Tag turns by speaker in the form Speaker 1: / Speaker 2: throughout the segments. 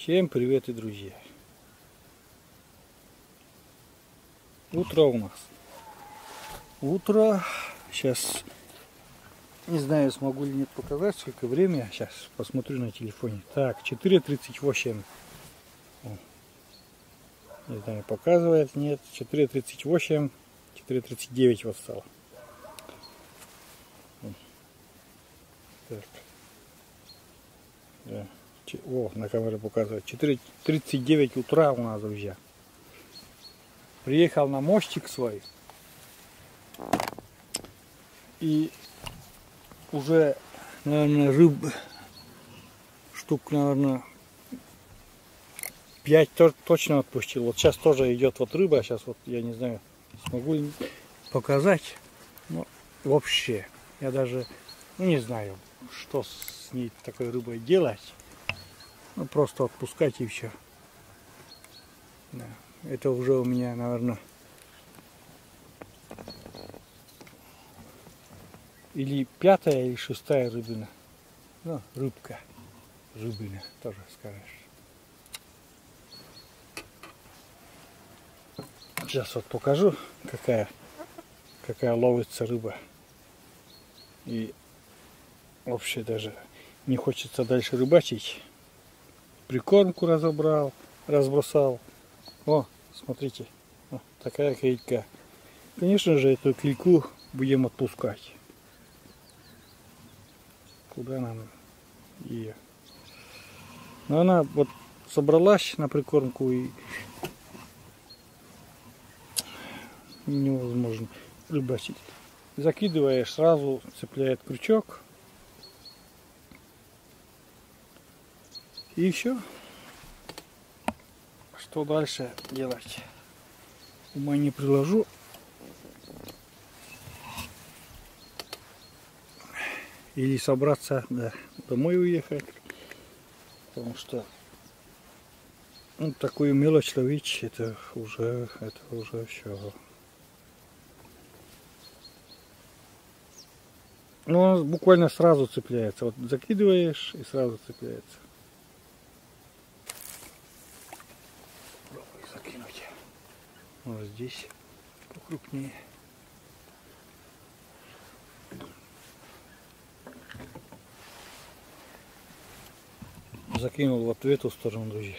Speaker 1: Всем привет, и друзья! Утро у нас. Утро. Сейчас не знаю, смогу ли нет показать, сколько время. Сейчас посмотрю на телефоне. Так, 4:38. Не знаю, показывает, нет. 4:38, 4:39 вот стало. Так. Да. О, на камере показывает. 4:39 утра у нас, друзья. Приехал на мостик свой. И уже, наверное, рыб штук, наверное, 5 точно отпустил. Вот сейчас тоже идет вот рыба. Сейчас вот я не знаю, смогу ли показать. Но вообще, я даже не знаю, что с ней такой рыбой делать. Ну, просто отпускать и все. Да. Это уже у меня, наверное, или 5-я, или 6-я рыбина. Ну, рыбка. Рыбина, тоже скажешь. Сейчас вот покажу, какая ловится рыба. И вообще даже не хочется дальше рыбачить. Прикормку разбросал. О, смотрите, вот такая клейка. Конечно же, эту клейку будем отпускать. Куда нам ее? Но она вот собралась на прикормку, и невозможно рыбачить. Закидываешь, сразу цепляет крючок. И все. Что дальше делать? Ума не приложу. Или собраться, да, домой уехать. Потому что ну, такую мелочь ловить, это уже все. Ну, он буквально сразу цепляется. Вот закидываешь и сразу цепляется. Попробуй закинуть. Вот здесь покрупнее. Закинул вот в эту сторону, друзья.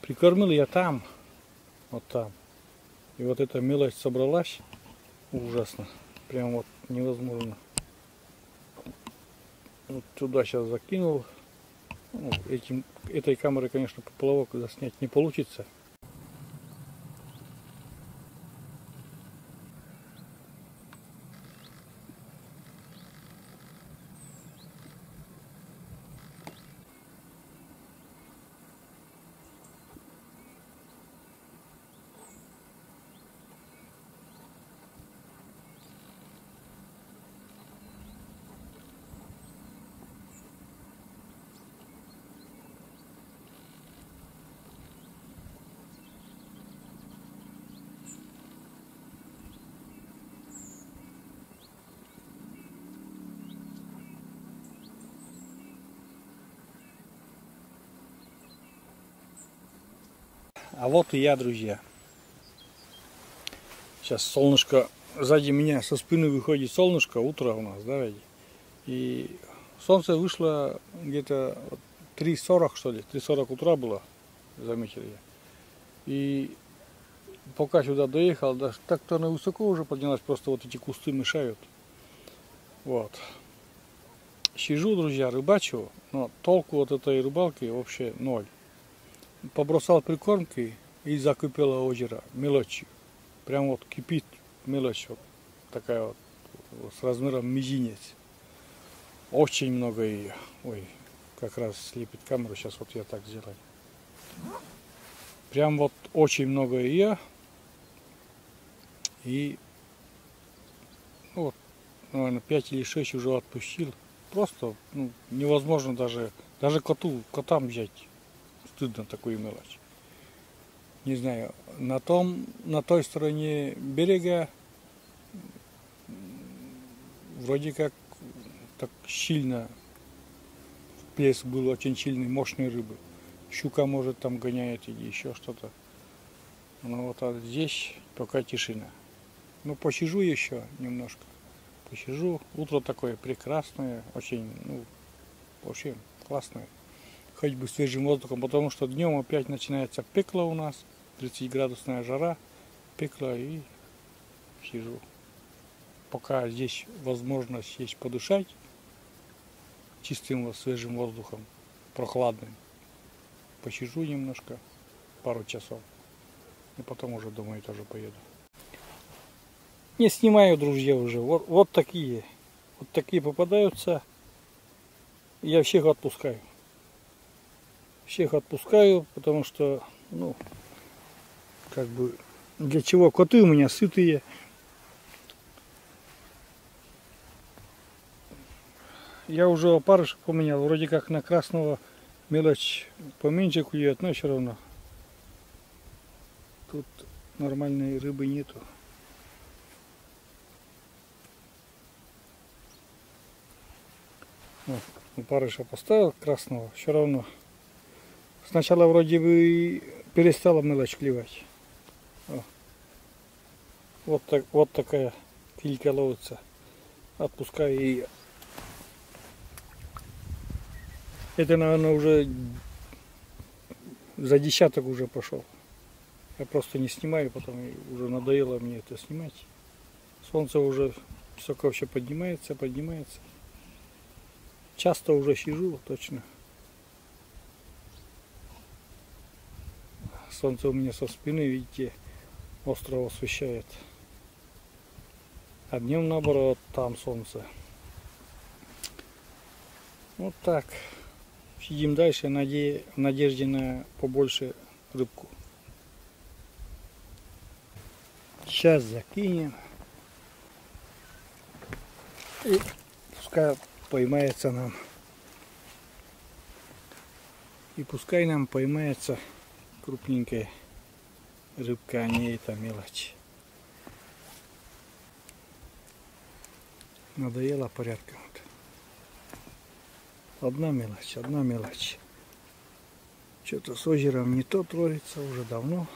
Speaker 1: Прикормил я там, вот там. И вот эта мелочь собралась. Ужасно. Прям вот невозможно. Вот туда сейчас закинул. Ну, этой камерой, конечно, поплавок заснять не получится. А вот и я, друзья. Сейчас солнышко сзади меня, со спины выходит солнышко, утро у нас, да, и солнце вышло где-то 3:40, что ли, 3:40 утра было, заметил я. И пока сюда доехал, да, так-то она высоко уже поднялась, просто вот эти кусты мешают. Вот. Сижу, друзья, рыбачу, но толку от этой рыбалки вообще ноль. Побросал прикормки и закипело озеро мелочью. Прям вот кипит мелочь, вот такая вот с размером мизинец. Очень много ее. Ой, как раз слепит камеру, сейчас вот я так сделаю. Прям вот очень много ее. И ну, вот, наверное, 5 или 6 уже отпустил. Просто ну, невозможно даже котам взять. Стыдно такую мелочь. Не знаю, на той стороне берега вроде как так сильно плеск был, очень сильный, мощной рыбы. щука может там гоняет или еще что-то. Но вот здесь пока тишина. Ну, посижу еще немножко. Посижу. Утро такое прекрасное, очень, ну, вообще классное. Хоть бы свежим воздухом, потому что днем опять начинается пекло у нас. 30-градусная жара, пекло, и сижу. Пока здесь возможность есть подышать чистым свежим воздухом, прохладным. Посижу немножко, пару часов. И потом уже домой тоже поеду. Не снимаю, друзья, уже. Вот такие попадаются. Я всех отпускаю. Всех отпускаю, потому что, ну, как бы, для чего? Коты у меня сытые. Я уже опарыша поменял. Вроде как на красного мелочь поменьше клюет, но все равно. Тут нормальной рыбы нету. Вот, опарыша поставил красного, все равно. Сначала вроде бы перестала мелочь клевать. Вот такая килька ловится. Отпускаю ее. Это, наверное, уже за десяток уже пошел. Я просто не снимаю, потом уже надоело мне это снимать. Солнце уже высоко все поднимается. Часто уже сижу, точно. Солнце у меня со спины, видите, остро освещает. А днем наоборот, там солнце. Вот так. Сидим дальше в надежде на побольше рыбку. Сейчас закинем. И пускай поймается нам. И пускай нам поймается крупненькая рыбка, а не эта мелочь. Надоело порядком. Одна мелочь. Что-то с озером не то творится уже давно.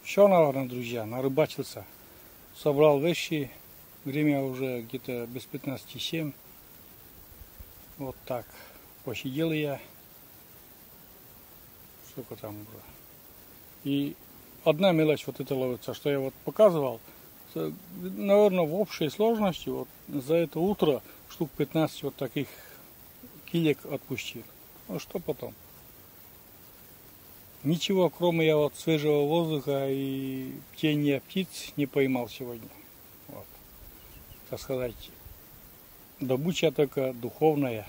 Speaker 1: Все, наверное, друзья, нарыбачился. Собрал вещи. Время уже где-то без 15:07. Вот так. Посидел я. Сколько там было. И одна мелочь вот это ловится, что я вот показывал. Наверное, в общей сложности вот за это утро штук 15 вот таких килек отпустил. Ну что потом? Ничего, кроме я вот свежего воздуха и птения птиц не поймал сегодня. Вот. Так сказать, добыча только духовная,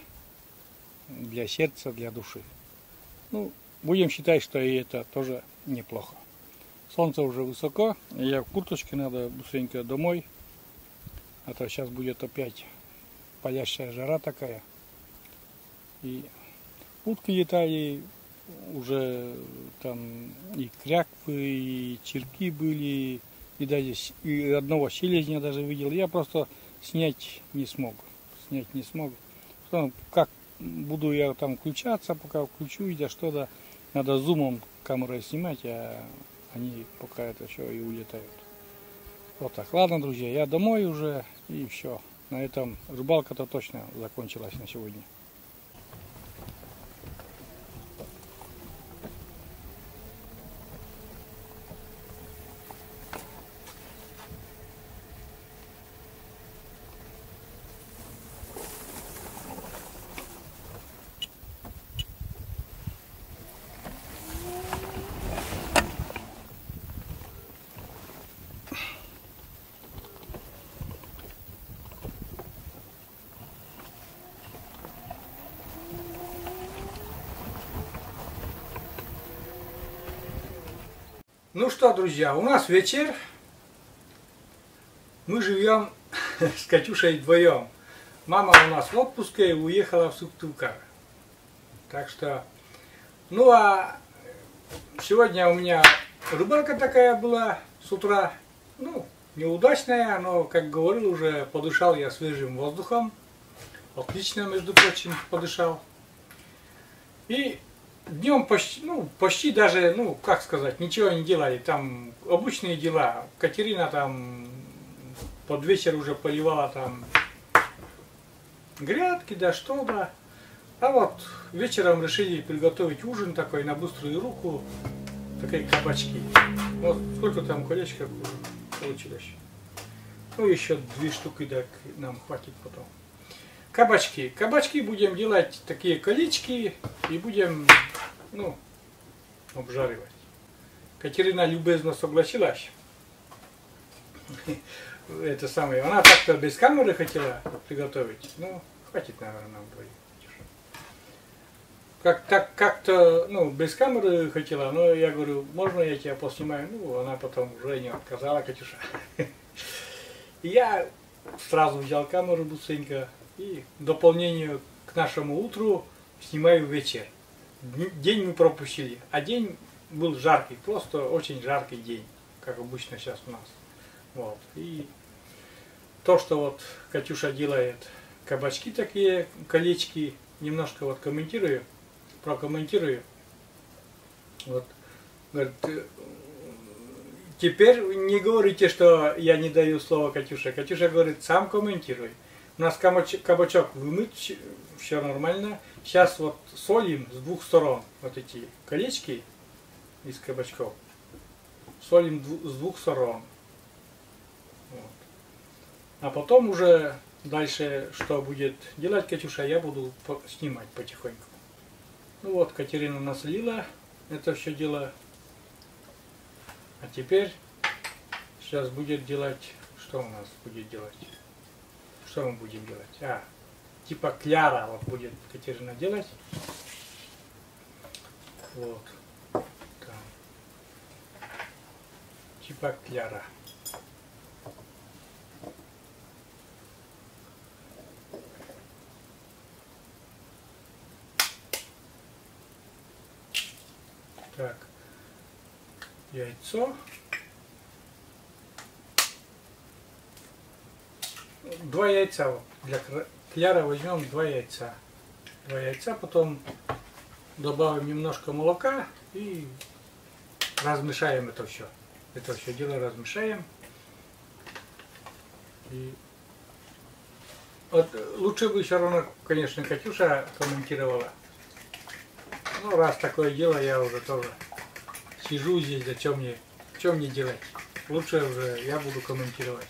Speaker 1: для сердца, для души. Ну, будем считать, что и это тоже неплохо. Солнце уже высоко, я в курточке, надо быстренько домой. А то сейчас будет опять палящая жара такая. И утки летали, уже там и кряквы, и черки были, и даже и одного селезня даже видел. Я просто снять не смог. Как буду я там включаться, пока включу, и что-то надо зумом камерой снимать, а они пока это все и улетают. Вот так. Ладно, друзья, я домой уже, и все. На этом рыбалка-то точно закончилась на сегодня. Ну что, друзья, у нас вечер. Мы живем с Катюшей вдвоем. Мама у нас в отпуске и уехала в Сыктывкар. Так что, ну а сегодня у меня рыбалка такая была с утра. Ну, неудачная, но, как говорил уже, подышал я свежим воздухом. Отлично, между прочим, подышал. И днем почти даже, ну, как сказать, ничего не делали. Там обычные дела. Катерина там под вечер уже поливала там грядки, да что, да. А вот вечером решили приготовить ужин такой на быструю руку. Такие кабачки. Вот сколько там колечков получилось. Ну, еще 2 штуки, так нам хватит потом. Кабачки. Кабачки будем делать такие колечки и будем, ну, обжаривать. Катерина любезно согласилась. Это самое. Она так-то без камеры хотела приготовить. Ну, хватит, наверное, нам двоих. Как-то, ну, без камеры хотела, но я говорю, можно я тебя поснимаю? Ну, она потом уже не отказала, Катюша. И я сразу взял камеру быстренько и в дополнение к нашему утру снимаю вечер. День мы пропустили, а день был жаркий, просто очень жаркий день, как обычно сейчас у нас. Вот. И то, что вот Катюша делает кабачки такие, колечки, немножко вот прокомментирую. Вот. Говорит, теперь не говорите, что я не даю слова Катюше. Катюша говорит, сам комментируй. У нас кабачок вымыт, все нормально. Сейчас вот солим с 2 сторон вот эти колечки из кабачков. Солим с 2 сторон. Вот. А потом уже дальше, что будет делать Катюша, я буду снимать потихоньку. Ну вот, Катерина наслила это все дело. А теперь сейчас будет делать, что у нас будет делать? Что мы будем делать? Типа кляра вот будет Катерина делать. Вот. Там. Типа кляра. Так. Яйцо. 2 яйца. Вот. Для кляра возьмем 2 яйца. 2 яйца, потом добавим немножко молока и размешаем это все. Это все дело размешаем. И вот лучше бы все равно, конечно, Катюша комментировала. Ну, раз такое дело, я уже тоже сижу здесь, да что мне делать? Лучше уже я буду комментировать.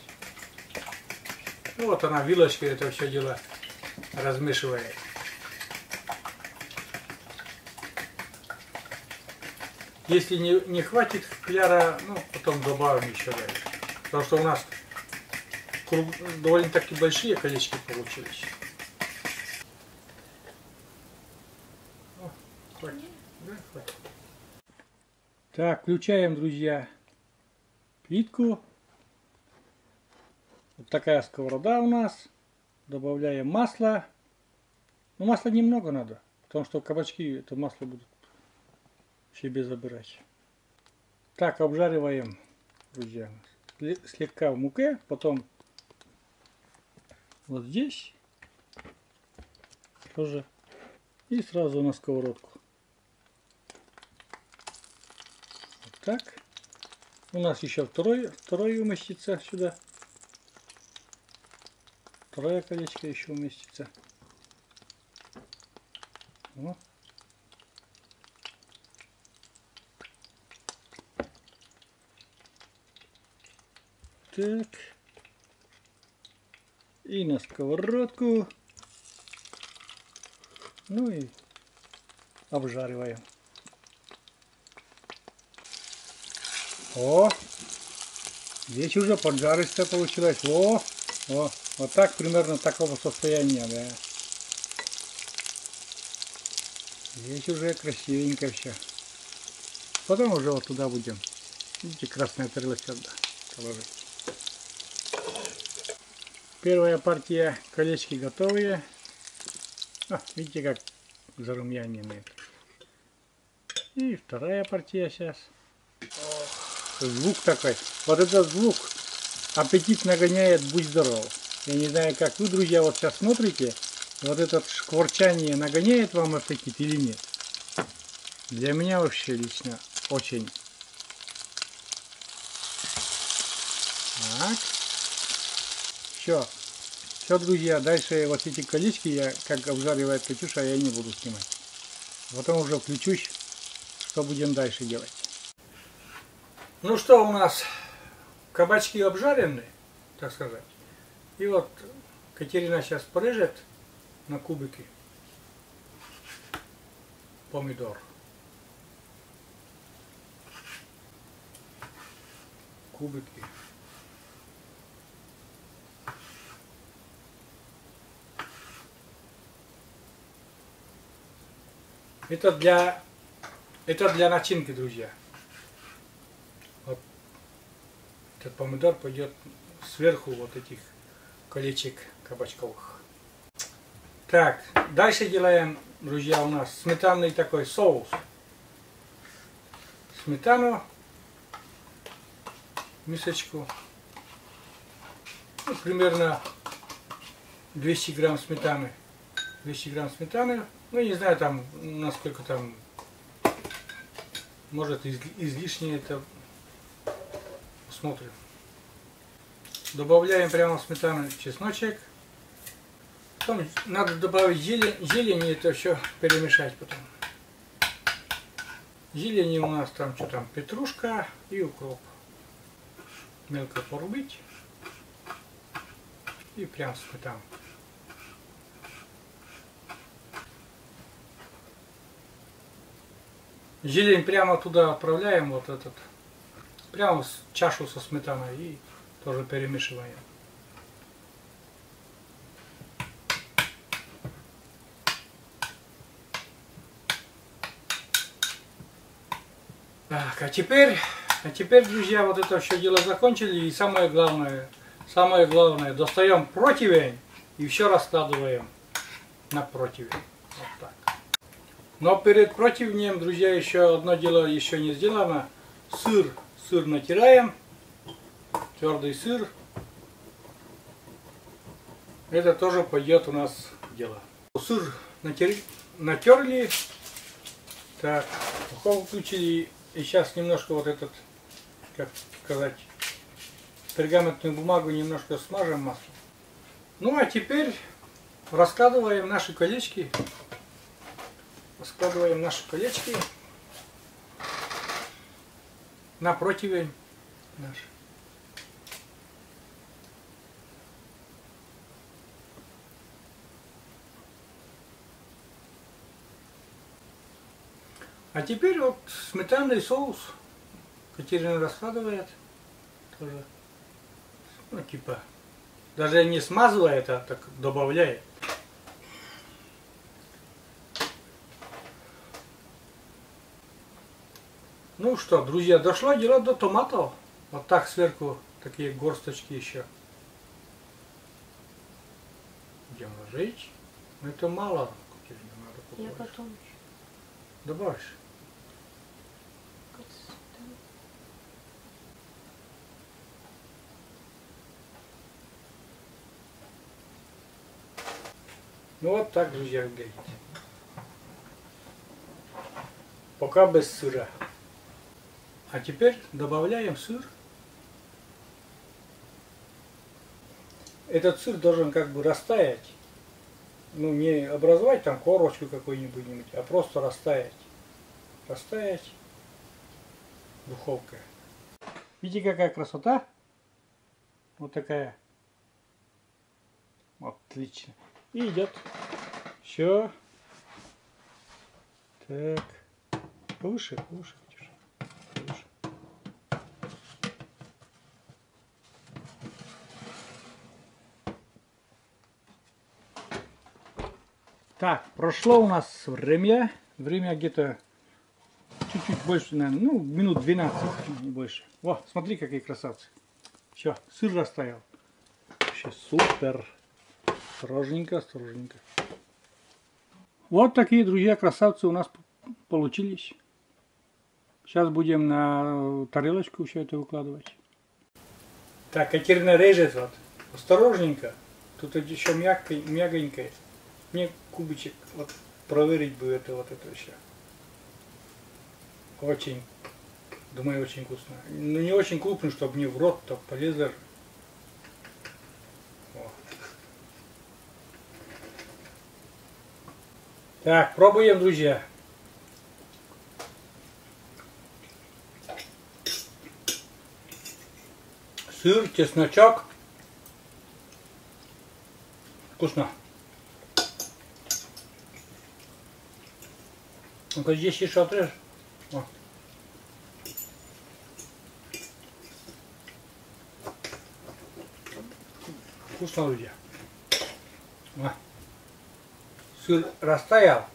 Speaker 1: Ну вот она вилочкой это все дело размешивает. Если не хватит кляра, ну потом добавим еще дальше. Потому что у нас довольно-таки большие колечки получились. О, хватит. Да, хватит. Так, включаем, друзья, плитку. Вот такая сковорода у нас. Добавляем масло. Но масла немного надо, потому что кабачки это масло будут себе забирать. Так, обжариваем, друзья, слегка в муке, потом вот здесь тоже и сразу на сковородку. Вот так. У нас еще второй уместится сюда. Второе колечко еще уместится. Вот. Так. И на сковородку. Ну и обжариваем. О! Здесь уже поджаристо получилось. О! Вот так примерно такого состояния, да. Здесь уже красивенько все. Потом уже вот туда будем. Видите, красная тарелочка положить. Первая партия колечки готовые. Видите, как зарумяненные. И вторая партия сейчас. Звук такой. Вот этот звук аппетит нагоняет, будь здоров. Я не знаю, как вы, друзья, вот сейчас смотрите, вот это шкварчание нагоняет вам аппетит или нет? Для меня вообще лично очень. Так. Все. Все, друзья, дальше вот эти колечки, я, как обжаривает Катюша, я не буду снимать. Потом уже включусь, что будем дальше делать. Ну что, у нас кабачки обжарены, так сказать. И вот Катерина сейчас порежет на кубики помидор. Кубики. Это для начинки, друзья. Вот этот помидор пойдет сверху вот этих колечек кабачковых. Так, дальше делаем, друзья, у нас сметанный такой соус. Сметану, мисочку, ну, примерно 200 грамм сметаны. 200 грамм сметаны. Ну, не знаю, там, насколько там, может, излишнее это, посмотрим. Добавляем прямо в сметану чесночек. Потом надо добавить зелень, и это все перемешать потом. Зелени у нас там, что там, петрушка и укроп. Мелко порубить. И прям в сметану. Зелень прямо туда отправляем, вот этот, прямо в чашу со сметаной и тоже перемешиваем. Так, а теперь, друзья, вот это все дело закончили, и самое главное, достаем противень и все раскладываем на противень. Вот так. Но перед противнем, друзья, еще одно дело еще не сделано. Сыр натираем, твердый сыр. Это тоже пойдет у нас в дело. Сыр натерли, так, духовку включили, и сейчас немножко вот этот, как сказать, пергаментную бумагу немножко смажем маслом. Ну а теперь раскладываем наши колечки. Складываем наши колечки на противень наш. А теперь вот сметанный соус Катерина раскладывает тоже. Ну типа, даже не смазывает, а так добавляет. Ну что, друзья, дошло дело до томатов. Вот так сверху такие горсточки еще. Будем ложить. Но это мало.
Speaker 2: Я потом еще.
Speaker 1: Добавишь. Ну вот так, друзья, выглядит. Пока без сыра. А теперь добавляем сыр. Этот сыр должен как бы растаять. Ну, не образовать там корочку какую-нибудь, а просто растаять. Растаять духовкой. Видите, какая красота? Вот такая. Отлично. И идет. Все. Так. Повыше, повыше. Так, прошло у нас время где-то чуть-чуть больше, наверное, ну, минут 12, не больше. О, смотри, какие красавцы. Все, сыр растаял. Вообще супер. Осторожненько, осторожненько. Вот такие, друзья, красавцы у нас получились. Сейчас будем на тарелочку все это выкладывать. Так, Катерина режет вот. Осторожненько. Тут еще мягонькое. Мне кубичек, вот проверить бы это вот это еще. Очень, думаю, очень вкусно. Ну не очень крупный, чтобы не в рот, так полезер. Так, пробуем, друзья. Сыр, чесночок. Вкусно. Ну-ка здесь еще отрежь. О. Вкусно, друзья. О. Сыр растаял.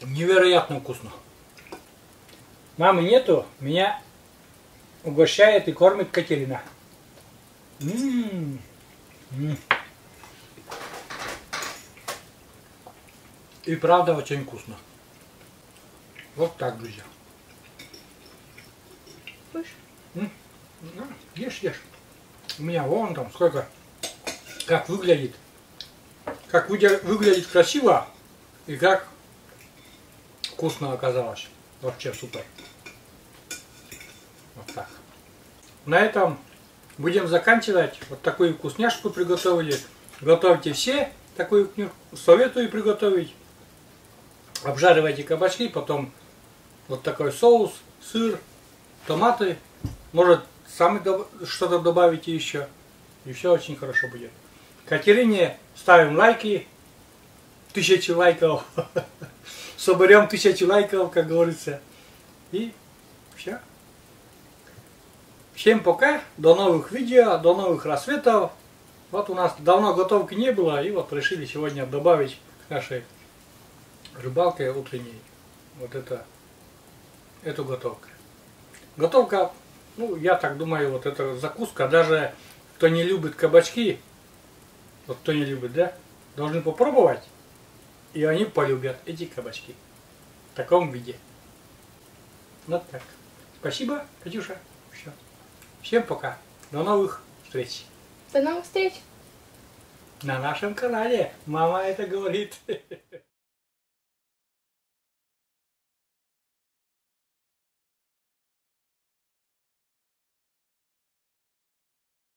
Speaker 1: Невероятно вкусно. Мамы нету, меня угощает и кормит Катерина. И правда очень вкусно. Вот так, друзья.
Speaker 2: Будешь?
Speaker 1: Ешь, ешь. У меня вон там сколько, как выглядит. Как выглядит красиво и как вкусно оказалось. Вообще супер. Вот так. На этом будем заканчивать. Вот такую вкусняшку приготовили. Готовьте все. Такую советую приготовить. Обжаривайте кабачки, потом вот такой соус, сыр, томаты. Может, сами что-то добавите еще. И все очень хорошо будет. Катерине ставим лайки. 1000 лайков. Соберем 1000 лайков, как говорится. И все. Всем пока. До новых видео, до новых рассветов. Вот у нас давно готовки не было. И вот решили сегодня добавить к нашей рыбалке утренней вот эту готовку. Готовка, ну я так думаю, вот эта закуска, даже кто не любит кабачки, вот кто не любит, да, должны попробовать, и они полюбят эти кабачки в таком виде. Вот так. Спасибо, Катюша. Все. Всем пока. До новых встреч.
Speaker 2: До новых встреч.
Speaker 1: На нашем канале. Мама это говорит.